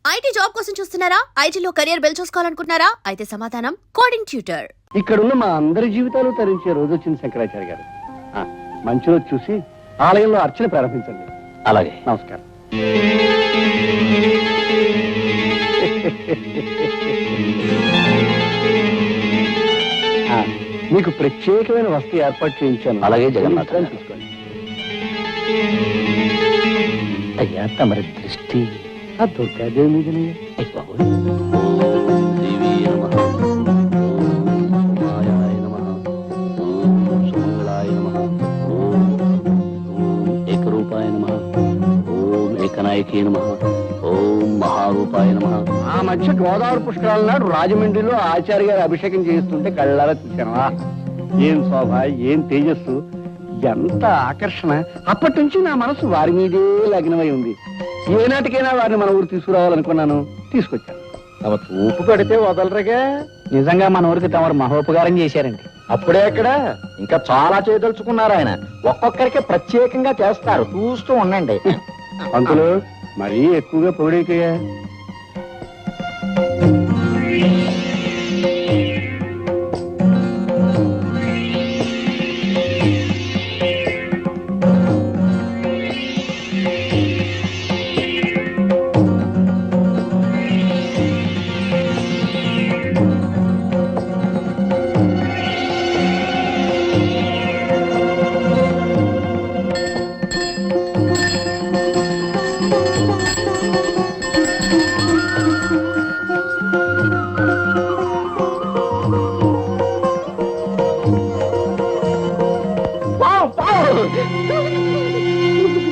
IT job కోసం చూస్తున్నారా? ఐటీలో కెరియర్ బిల్డ్ చూసుకోవాలనుకుంటున్నారా? అయితే సమాధానం కోడింగ్ ట్యూటర్. ఇక్కడున్న మా అందరి జీవితాలు తరించే రోజు వచ్చింది శంకరాచార్య గారు. మంచి రోజు చూసి ఆలయంలో అర్చన ప్రారంభించండి. అలాగే. నమస్కారం. మీకు ప్రత్యేకమైన వస్తు ఏర్పాటు చేయించాను. అలాగే జగన్నాథ్. తీసుకోండి. అయ్యా తమరి దృష్టి ఆ దుర్గాదేవి మీదనే. ఏకరూపాయ నమః, ఓం ఏకనాయకే నమః, ఓం మహారూపాయ నమః. ఆ మధ్య గోదావరి పుష్కరాల నాడు రాజమండ్రిలో ఆచార్య గారు అభిషేకం చేస్తుంటే కళ్ళారా చూశాను. ఏం శోభ, ఏం తేజస్సు, ఎంత ఆకర్షణ. అప్పటి నుంచి నా మనసు వారి మీదే లగ్నమై ఉంది. ఏనాటికైనా వారిని మన ఊరు తీసుకురావాలనుకున్నాను, తీసుకొచ్చాను. తమ చూపు పెడితే వదలరుగా. నిజంగా మన ఊరికి తమరు మహోపకారం చేశారండి. అప్పుడే అక్కడ ఇంకా చాలా చేయదలుచుకున్నారు ఆయన. ఒక్కొక్కరికి ప్రత్యేకంగా చేస్తారు, చూస్తూ ఉండండి. పంతులు మరీ ఎక్కువగా పొగిడేకయ్యా.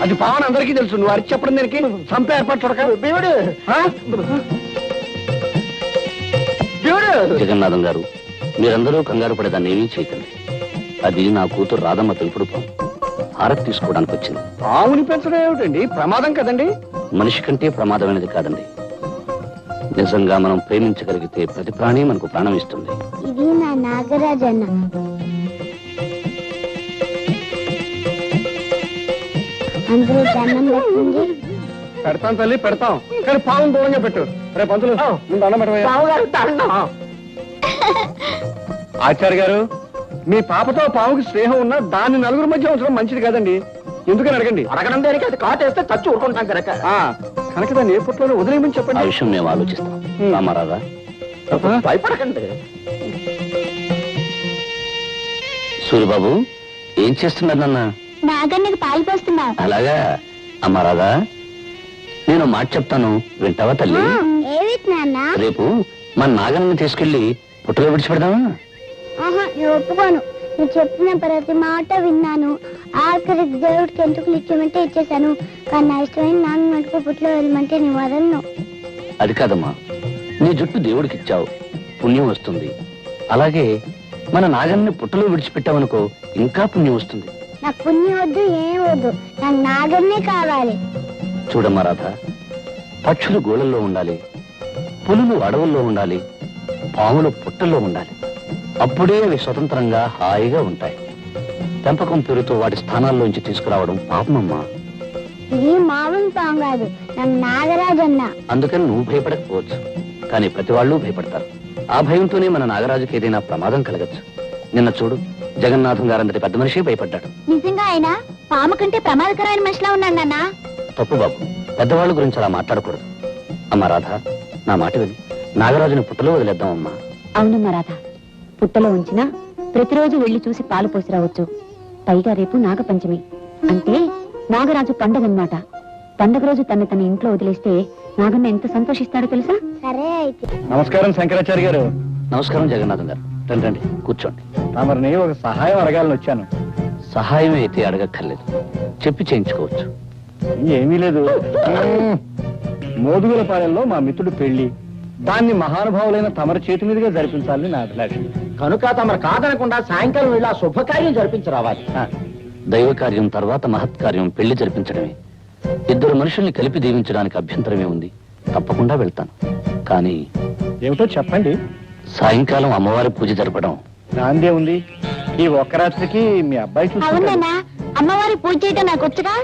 అది పావన్ అందరికీ తెలుసు. నువ్వు అరిచి చెప్పడం దానికి సంప ఏర్పాటు చూడక. జగన్నాథం గారు, మీరందరూ కంగారు పడేదాన్ని ఏమీ చేయకండి. అది నా కూతురు రాధమ్మ తెలుపుడు పాము. హారతి తీసుకోవడానికి వచ్చింది. పావుని పెంచడం ఏమిటండి? ప్రమాదం కదండి. మనిషి కంటే ప్రమాదమైనది కాదండి. నిజంగా మనం ప్రేమించగలిగితే ప్రతి ప్రాణి మనకు ప్రాణం ఇస్తుంది. ఇది నా నాగరాజన్న. అందరూ దండం పెట్టండి. పెడతాం తల్లి, పెడతాం. కానీ పావును దూరంగా పెట్టు. రేపు పంతులు ముందు అన్నం పెట్టవయ్యా. ఆచార్య గారు, మీ పాపతో పావుకి స్నేహం ఉన్నా దాన్ని నలుగురు మధ్య ఉంచడం మంచిది కాదండి. ఎందుకని అడగండి. అడగడం దేనికి? అది కాటేస్తే చచ్చి ఊరుకుంటాం కనుక. కనుక దాన్ని ఏ పుట్లోనే వదిలేయమని ఆ చెప్పండి. విషయం మేము ఆలోచిస్తాం. రామారాధా, భయపడకండి. సూర్యబాబు ఏం చేస్తున్నారు నాన్న? నాగన్నకి పాలు పోస్తున్నా. అలాగా. అమ్మా రాధా, నేను మాట చెప్తాను, వింటావా తల్లి? ఏమిటి నాన్న? రేపు మన నాగన్ని తీసుకెళ్లి పుట్టలో విడిచిపెడదామా? ఆహా, నేను ఒప్పుకోను. నువ్వు చెప్పిన ప్రతి మాట విన్నాను. ఆఖరికి దేవుడికి ఎంటుకలు ఇచ్చేమంటే ఇచ్చేసాను. కానీ నా ఇష్టమైన నాన్న మటుకు పుట్లో వెళ్ళమంటే నీ వదలను. అది కాదమ్మా, నీ జుట్టు దేవుడికి ఇచ్చావు, పుణ్యం వస్తుంది. అలాగే మన నాగన్ని పుట్టలో విడిచిపెట్టావనుకో, ఇంకా పుణ్యం వస్తుంది. నాకు పుణ్యం వద్దు, ఏం వద్దు. నాకు నాగన్నే కావాలి. చూడమ్మా రాధ, పక్షులు గోళల్లో ఉండాలి, పులులు అడవుల్లో ఉండాలి, పాములు పుట్టల్లో ఉండాలి. అప్పుడే అవి స్వతంత్రంగా హాయిగా ఉంటాయి. పెంపకం పేరుతో వాటి స్థానాల్లోంచి తీసుకురావడం పాపమమ్మా. ఇది మామూలు పాము కాదు, నాకు నాగరాజన్న. అందుకని నువ్వు భయపడకపోవచ్చు, కానీ ప్రతి వాళ్ళు భయపడతారు. ఆ భయంతోనే మన నాగరాజుకి ఏదైనా ప్రమాదం కలగచ్చు. నిన్న చూడు, జగన్నాథం గారంతటి పెద్ద మనిషి భయపడ్డాడు. నిజంగా ఆయన పాము కంటే ప్రమాదకరమైన మనిషిలా ఉన్నాడు నాన్న. తప్పు బాబు, పెద్దవాళ్ళ గురించి అలా మాట్లాడకూడదు. అమ్మా రాధ, నా మాట విని నాగరాజుని పుట్టలో వదిలేద్దామమ్మా. అవునమ్మా రాధ, పుట్టలో ఉంచినా ప్రతిరోజు వెళ్లి చూసి పాలు పోసి రావచ్చు. పైగా రేపు నాగపంచమి అంటే నాగరాజు పండగన్నమాట. పండగ రోజు తన ఇంట్లో వదిలేస్తే నాగన్న ఎంత సంతోషిస్తాడో తెలుసా? సరే అయితే. నమస్కారం శంకరాచార్య గారు. నమస్కారం జగన్నాథం గారు. రండి రండి, కూర్చోండి. తమరిని ఒక సహాయం అడగాలని వచ్చాను. సహాయం అయితే అడగక్కర్లేదు, చెప్పి చేయించుకోవచ్చు. ఏమీ లేదు. మోదుగులపాలెంలో మా మిత్రుడు పెళ్లి, దాన్ని మహానుభావులైన తమరి చేతి మీదుగా జరిపించాలని నా అభిలాష. కనుక తమరు కాదనకుండా సాయంకాలం వెళ్ళి ఆ శుభకార్యం జరిపించి రావాలి. దైవ కార్యం తర్వాత మహత్కార్యం పెళ్లి జరిపించడమే. ఇద్దరు మనుషుల్ని కలిపి దీవించడానికి అభ్యంతరమే ఉంది. తప్పకుండా వెళ్తాను. కానీ ఏమిటో చెప్పండి. సాయంకాలం అమ్మవారి పూజ జరపడం. నాందే ఉంది. ఈ ఒక్క రాత్రికి మీ అబ్బాయి అవునన్నా, అమ్మవారి పూజ చేయటం నాకు వచ్చుగా.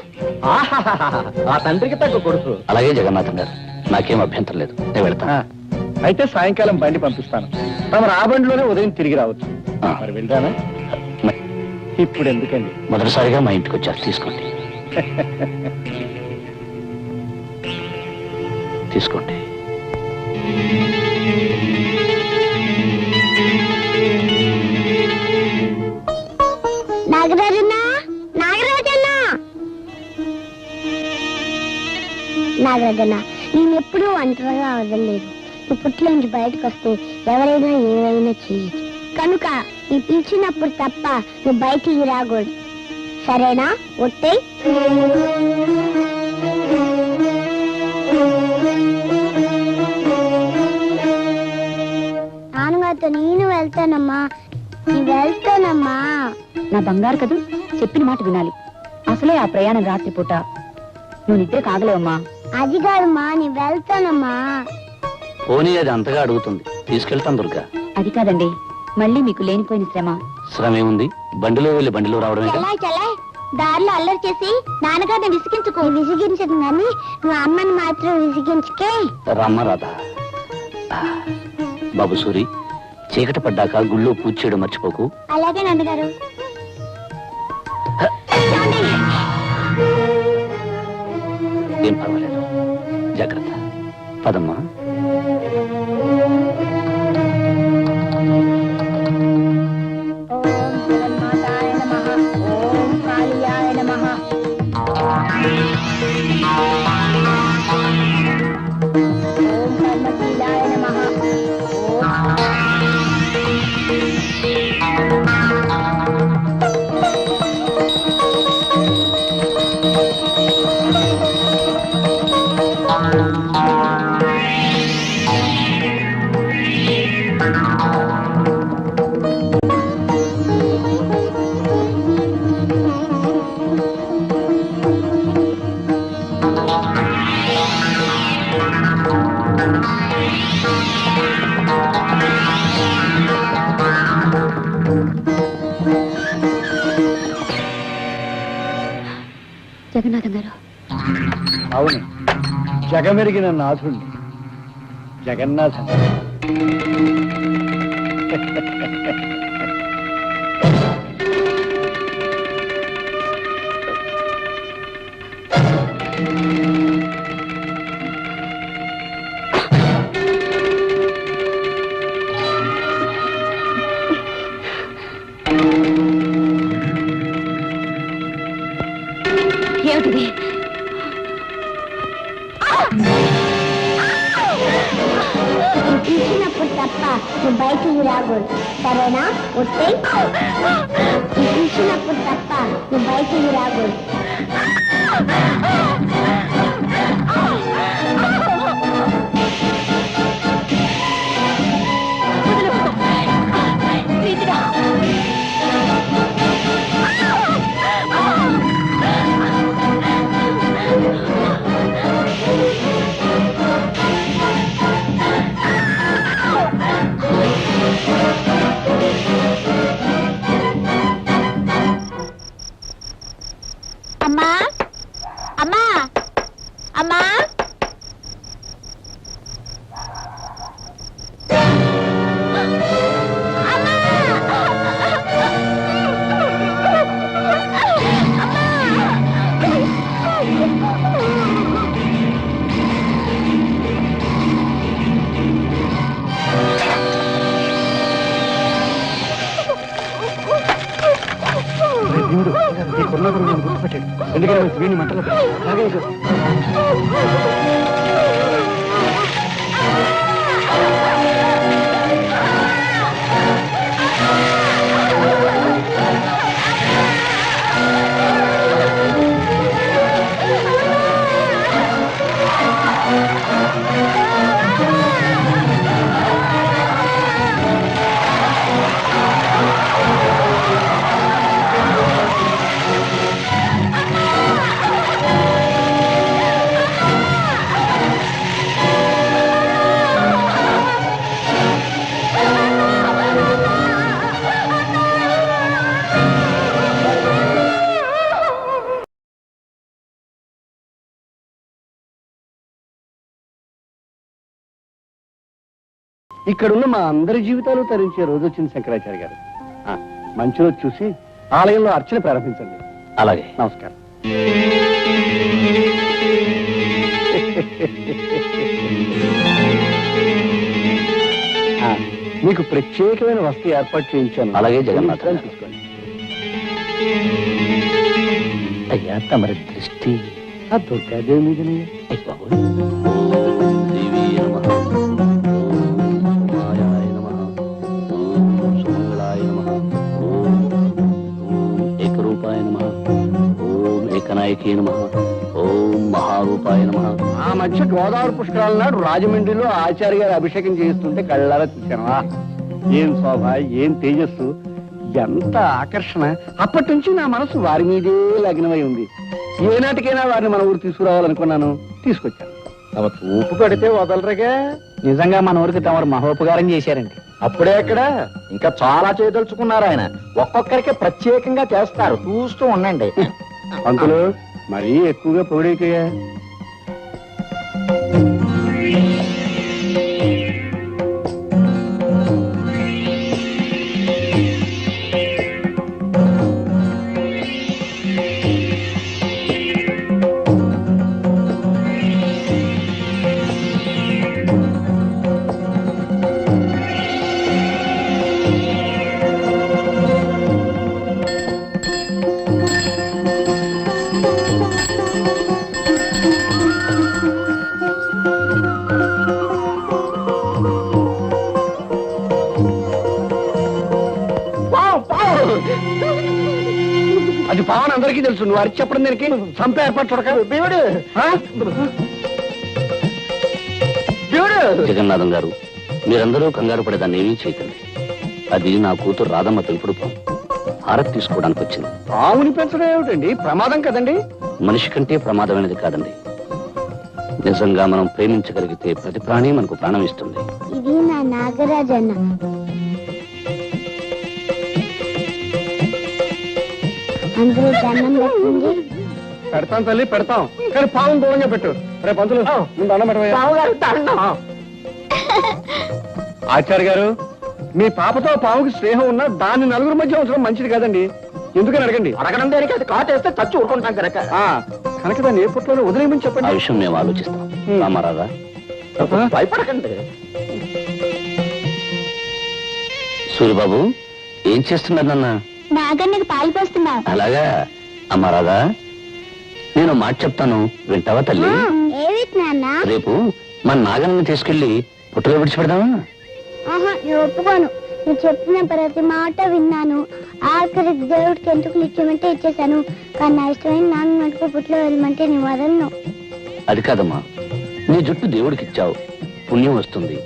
ఆ తండ్రికి తగ్గ కొడుకు. అలాగే జగన్నాథం గారు, నాకేం అభ్యంతరం లేదు, నేను వెళ్తా. అయితే సాయంకాలం బండి పంపిస్తాను. తమరు ఆ బండిలోనే ఉదయం తిరిగి రావచ్చు. మరి వెళ్తానా? ఇప్పుడు ఎందుకండి? మొదటిసారిగా మా ఇంటికి వచ్చారు, తీసుకోండి. తీసుకోండి. నాగరాజన్న, నాగరాజన్న, నాగరాజన్న, నేను ఎప్పుడూ ఒంటరిగా వదలలేదు. నువ్వు పుట్ల నుంచి బయటకు వస్తే ఎవరైనా ఏమైనా చేయొచ్చు. కనుక నీ పిలిచినప్పుడు తప్ప నువ్వు బయటికి రాకూడదు, సరేనా? ఒట్టే. నాన్నగారితో నేను వెళ్తానమ్మా, నేను వెళ్తానమ్మా. నా బంగారు కదూ, చెప్పిన మాట వినాలి. అసలే ఆ ప్రయాణం రాత్రిపూట, నువ్వు నిద్ర కాగలేవమ్మా. అది కాదమ్మా, నేను వెళ్తానమ్మా. పోనీ అది అంతగా అడుగుతుంది, తీసుకెళ్తాను దుర్గా. అది కాదండి, మళ్ళీ మీకు లేనిపోయిన శ్రమ. శ్రమ ఏముంది? బండిలో వెళ్ళి బండిలో రావడమే. చలా చలా, దారిలో అల్లరి చేసి నాన్నగారిని విసిగించుకో. విసిగించదు కానీ నువ్వు అమ్మని మాత్రం విసిగించుకే. రమ్మ రాధా. బాబు సూరి, చీకటి పడ్డాక గుళ్ళో పూజ చేయడం మర్చిపోకు. అలాగే నాన్నగారు. ఏం పర్వాలేదు, జాగ్రత్త. పదమ్మా. ఓం జగన్మాతాయ నమః, ఓం కాళియాయ నమః, ఓం కర్మశీలాయ నమః, జగన్నాథం గారు, అవును, జగమెరిగిన నాథుణ్ణి, జగన్నాథం. ఏమిటిది? పిలిచినప్పుడు తప్ప నువ్వు బయటికి రాకూడదు, సరేనా? ఒట్టే. పిలిచినప్పుడు తప్ప నువ్వు బయటికి రాకూడదు. అమ్మా, అమ్మా, అమ్మా. గుర్తుపెట్టాడు, ఎందుకంటే వీడిని మంటలో పెట్టాడు. ఇక్కడున్న మా అందరి జీవితాలు తరించే రోజు వచ్చింది శంకరాచార్య గారు. ఆ, మంచి రోజు చూసి ఆలయంలో అర్చన ప్రారంభించండి. అలాగే. నమస్కారం. ఆ, మీకు ప్రత్యేకమైన వస్తు ఏర్పాటు చేయించాను. అలాగే జగన్నాథ్. విశ్రాంతి తీసుకోండి. అయ్యా తమరి దృష్టి ఆ దుర్గాదేవి మీదనే. అయ్ బాబోయ్. ఓం దేవీ నమః. ఓం సోమాయాయ నమః. ఓం సుమంగళాయ నమః. ఓం ఏకరూపాయ నమః. ఓం ఏకనాయకే నమః. ఓం మహారూపాయ నమః. ఆ మధ్య గోదావరి పుష్కరాల నాడు రాజమండ్రిలో ఆచార్య గారు అభిషేకం చేయిస్తుంటే కళ్ళారా చూశాను. ఏం శోభ, ఏం తేజస్సు, ఎంత ఆకర్షణ. అప్పటి నుంచి నా మనసు వారి మీదే లగ్నమై ఉంది. ఏనాటికైనా వారిని మన ఊరు తీసుకురావాలనుకున్నాను, తీసుకొచ్చాను. తమ చూపు పెడితే వదలరుగా. నిజంగా మన ఊరికి తమరు మహోపకారం చేశారండి. అప్పుడే ఎక్కడ, ఇంకా చాలా చేయదలుచుకున్నారు ఆయన. ఒక్కొక్కరికి ప్రత్యేకంగా చేస్తారు, చూస్తూ ఉండండి. పంతులు మరీ ఎక్కువగా పొగిడేకయ్యా. అది పావన్ అందరికీ తెలుసు. నువ్వు అరిచి చెప్పడం దానికి చంపే ఏర్పాటు చూడక. దేవుడు, ఆ? దేవుడు. జగన్నాథం గారు, మీరందరూ కంగారు పడేదాన్ని ఏమీ చేయకండి. అది నా కూతురు రాధమ్మ తెలుపుడు పాము. హారతి తీసుకోవడానికి వచ్చింది. పావుని పెంచడం ఏమిటండి? ప్రమాదం కదండి. మనిషి కంటే ప్రమాదమైనది కాదండి. నిజంగా మనం ప్రేమించగలిగితే ప్రతి ప్రాణి మనకు ప్రాణం ఇస్తుంది. ఇది నా నాగరాజన్న. అందరూ దండం పెట్టండి. పెడతాం తల్లి, పెడతాం. కానీ పావును దూరంగా పెట్టు. రేపు పంతులు ముందు అన్నం పెట్టవయ్యా. బావగారు దండం. ఆచార్య గారు, మీ పాపతో పావుకి స్నేహం ఉన్నా దాన్ని నలుగురు మధ్య ఉంచడం మంచిది కాదండి. ఎందుకని అడగండి. అడగడం దేనికి? అది కాటేస్తే చచ్చి ఊరుకుంటాం కనుక. ఆ, కనుక దాన్ని ఏ పుట్లోనే వదిలేయమని ఆ చెప్పండి. విషయం మేము ఆలోచిస్తాం. రామారాధా, భయపడకండి. సూర్యబాబు ఏం చేస్తున్నారు నాన్న? నాగన్నకి పాలు పోస్తున్నావు. అలాగా. అమ్మా రాధా, నేను మాట చెప్తాను, వింటావా తల్లి? ఏవి నాన్న? రేపు మన నాగన్ని తీసుకెళ్లి పుట్టలో విడిచిపెడదామా? ఆహా, నేను ఒప్పుకోను. నువ్వు చెప్పిన ప్రతి మాట విన్నాను. ఆఖరికి దేవుడికి ఎంటుకలు ఇచ్చేమంటే ఇచ్చేసాను. కానీ నా ఇష్టమైన నాన్న మటుకు పుట్లో వెళ్ళమంటే నేను వదలను. అది కాదమ్మా, నీ జుట్టు దేవుడికి ఇచ్చావు, పుణ్యం వస్తుంది.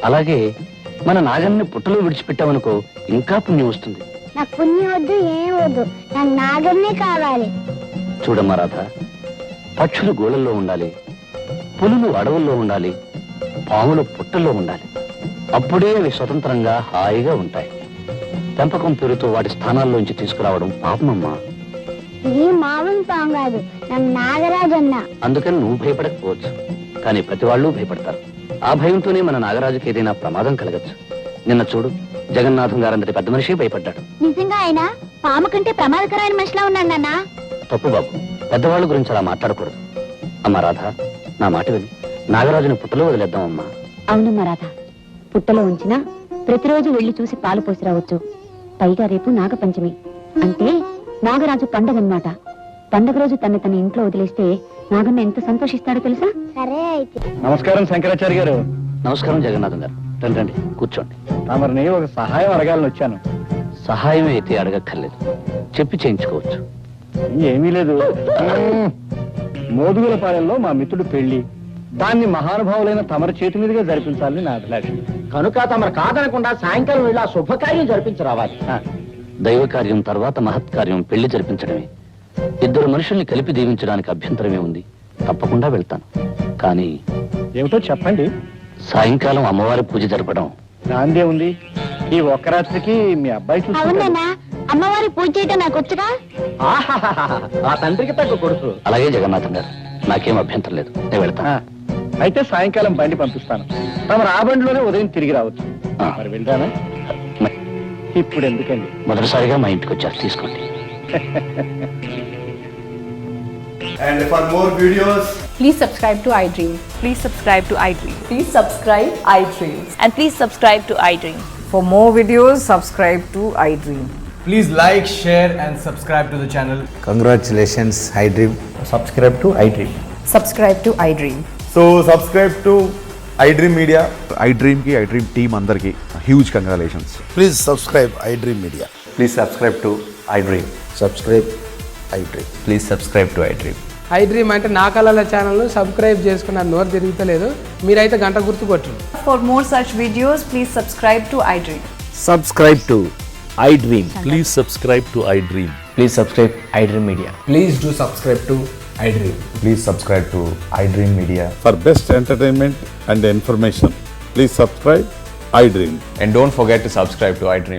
అలాగే మన నాగన్ని పుట్టలో విడిచిపెట్టావనుకో, ఇంకా పుణ్యం వస్తుంది. నాకు పుణ్యం వద్దు, ఏం వద్దు. నాకు నాగన్నే కావాలి. చూడమ్మా రాధ, పక్షులు గోళల్లో ఉండాలి, పులులు అడవుల్లో ఉండాలి, పాములు పుట్టల్లో ఉండాలి. అప్పుడే అవి స్వతంత్రంగా హాయిగా ఉంటాయి. పెంపకం పేరుతో వాటి స్థానాల్లోంచి తీసుకురావడం పాపమమ్మా. ఇది మామూలు పాము కాదు, నాకు నాగరాజన్న. అందుకని నువ్వు భయపడకపోవచ్చు, కానీ ప్రతి వాళ్ళు భయపడతారు. ఆ భయంతోనే మన నాగరాజుకి ఏదైనా ప్రమాదం కలగచ్చు. నిన్న చూడు, జగన్నాథం గారంతటి పెద్ద మనిషి భయపడ్డాడు. నిజంగా ఆయన పాము కంటే ప్రమాదకరమైన మనిషిలా ఉన్నాడు నాన్న. తప్పు బాబు, పెద్దవాళ్ళ గురించి అలా మాట్లాడకూడదు. అమ్మా రాధ, నా మాట విని నాగరాజుని పుట్టలో వదిలేద్దామమ్మా. అవునమ్మా రాధ, పుట్టలో ఉంచినా ప్రతిరోజు వెళ్లి చూసి పాలు పోసి రావచ్చు. పైగా రేపు నాగపంచమి, అంటే నాగరాజు పండగన్నమాట. పండగ రోజు తన ఇంట్లో వదిలేస్తే నాగన్న ఎంత సంతోషిస్తాడో తెలుసా? సరే అయితే. నమస్కారం శంకరాచార్య గారు. నమస్కారం జగన్నాథం గారు. రండి రండి, కూర్చోండి. తమరిని ఒక సహాయం అడగాలని వచ్చాను. సహాయం అయితే అడగక్కర్లేదు, చెప్పి చేయించుకోవచ్చు. ఏమీ లేదు. మోదుగులపాలెంలో మా మిత్రుడు పెళ్లి. దాన్ని మహానుభావులైన తమరి చేతి మీదుగా జరిపించాలని నా అభిలాష. కనుక తమరు కాదనకుండా సాయంకాలం వెళ్ళి ఆ శుభకార్యం జరిపించి రావాలి. దైవ కార్యం తర్వాత మహత్కార్యం పెళ్లి జరిపించడమే. ఇద్దరు మనుషుల్ని కలిపి దీవించడానికి అభ్యంతరమే ఉంది. తప్పకుండా వెళ్తాను. కానీ ఏమిటో చెప్పండి. సాయంకాలం అమ్మవారి పూజ జరపడం. నాందే ఉంది. ఈ ఒక్క రాత్రికి మీ అబ్బాయి చూసుకుంటాడు. అవునన్నా, అమ్మవారి పూజ చేయటం నాకు వచ్చుగా. ఆహాహాహా, ఆ తండ్రికి తగ్గ కొడుకు. అలాగే జగన్నాథం గారు, నాకేం అభ్యంతరం లేదు, నేను వెళ్తాను. అయితే సాయంకాలం బండి పంపిస్తాను. తమరు ఆ బండిలోనే ఉదయం తిరిగి రావచ్చు. మరి వెళ్తానా? ఇప్పుడు ఎందుకండి? మొదటిసారిగా మా ఇంటికి వచ్చారు, తీసుకోండి. And for more videos, Please subscribe to iDream. Please subscribe to iDream. Please subscribe iDream. And please subscribe to iDream. For more videos, subscribe to iDream. please like, share, and subscribe to the channel. Congratulations, iDream. Subscribe to iDream. Subscribe to iDream. So subscribe to iDream Media. iDream ki iDream team andarki huge congratulations. Please subscribe iDream Media. Please subscribe to iDream. Subscribe iDream. Please subscribe to iDream. iDream అంటే నా కళల channel subscribe చేసుకున్న నోరు తిరుగుతలేదు. మీరైతే గంట గుర్తు కొట్టండి. For more such videos, please subscribe to iDream. Subscribe to iDream. Please subscribe to iDream. Please subscribe iDream Media. Please do subscribe to iDream. Please subscribe to iDream Media. For best entertainment and information, please subscribe iDream. And don't forget to subscribe to iDream.